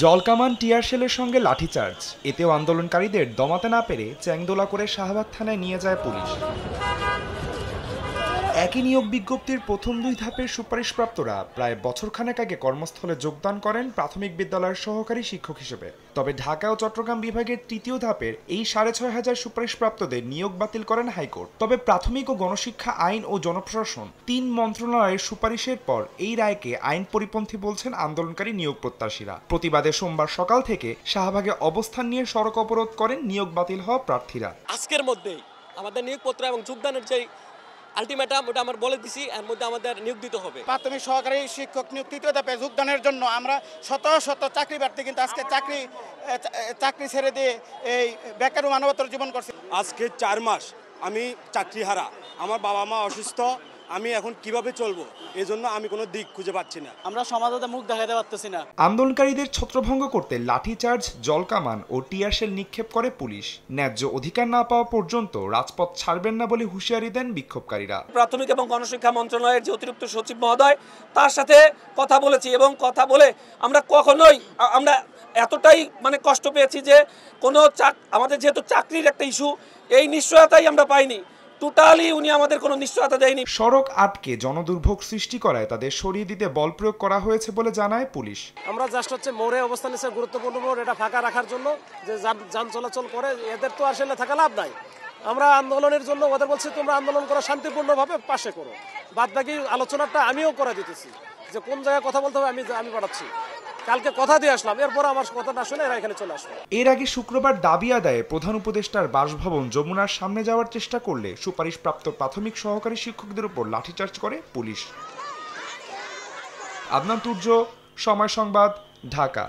জলকামান টিয়ার শেলের সঙ্গে লাঠিচার্জ, এতেও আন্দোলনকারীদের দমাতে না পেরে চ্যাংদোলা করে শাহবাগ থানায় নিয়ে যায় পুলিশ। একই নিয়োগ বিজ্ঞপ্তির প্রথম দুই ধাপের সুপারিশপ্রাপ্তরা প্রায় বছরখানেক আগে কর্মস্থলে যোগদান করেন প্রাথমিক বিদ্যালয়ের সহকারী শিক্ষক হিসেবে। তবে ঢাকা ও চট্টগ্রাম বিভাগের তৃতীয় ধাপের এই ৬,৫০০ সুপারিশপ্রাপ্তদের নিয়োগ বাতিল করেন হাইকোর্ট। তবে প্রাথমিক ও গণশিক্ষা, আইন ও জনপ্রশাসন ৩ মন্ত্রণালয়ের সুপারিশের পর এই রায়কে আইন পরিপন্থী বলছেন আন্দোলনকারী নিয়োগ প্রত্যাশীরা। প্রতিবাদে সোমবার সকাল থেকে শাহবাগে অবস্থান নিয়ে সড়ক অবরোধ করেন নিয়োগ বাতিল হওয়া প্রার্থীরা। আজকের মধ্যেই আমাদের নিয়োগপত্র এবং যোগদানের যে আলটিমেটাম ওটা আমরা বলে দিছি, এর মধ্যে আমাদের নিয়োগ দিতে হবে। প্রাথমিক সহকারী শিক্ষক নিয়োগ তৃতীয় ধাপে যোগদানের জন্য আমরা শত শত চাকরি প্রার্থী কিন্তু আজকে চাকরি ছেড়ে দিয়ে এই বেকার মানবতার জীবন করছে। আজকে ৪ মাস আমি চাকরি হারা, আমার বাবা মা অসুস্থ, আমি এখন কিভাবে চলবো, এজন্য আমি কোনো দিক খুঁজে পাচ্ছি না। আমরা সমাজে মুখ দেখাতে পারতেছি না। আন্দোলনকারীদের ছত্রভঙ্গ করতে লাঠিচার্জ, জলকামান ও টিয়ারশেল নিক্ষেপ করে পুলিশ। ন্যায্য অধিকার না পাওয়া পর্যন্ত রাজপথ ছাড়বেন না বলে হুঁশিয়ারি দেন বিক্ষোভকারীরা। প্রাথমিক এবং গণশিক্ষা মন্ত্রণালয়ের যে অতিরিক্ত সচিব মহোদয়, তার সাথে কথা বলেছি এবং কথা বলে আমরা এতটাই কষ্ট পেয়েছি যে আমাদের যেহেতু চাকরির একটা ইস্যু, এই নিশ্চয়তাই আমরা পাইনি। টোটালি উনি আমাদের কোনো নিশ্চয়তা দেয়নি। সড়ক আটকে জনদুর্ভোগ সৃষ্টি করায় তাদের সরিয়ে দিতে বল প্রয়োগ করা হয়েছে বলে জানায় পুলিশ। আমরা জাস্ট মোড়ে অবস্থান নিচ্ছে, গুরুত্বপূর্ণ মোড়, এটা ফাঁকা রাখার জন্য, যে যান চলাচল করে এদের তো আসলে থাকা লাভ নাই। আমরা আন্দোলনের জন্য ওদের বলছি তোমরা আন্দোলন করো শান্তিপূর্ণভাবে, পাশে করো। বাদ বাকি আলোচনাটা আমিও করে দিতেছি, যে কোন জায়গায় কথা বলতে হবে আমি পাঠাচ্ছি। কালকে কথা দিয়ে আসলাম, এরপর আমার কথা না শুনে এরা এখানে চলে আসলো। এর আগে শুক্রবার দাবি আদায়ে প্রধান উপদেষ্টার বাসভবন যমুনার সামনে যাওয়ার চেষ্টা করলে সুপারিশপ্রাপ্ত প্রাথমিক সহকারী শিক্ষকদের উপর লাঠিচার্জ করে পুলিশ। আদনান তুর্য, সময় সংবাদ, ঢাকা।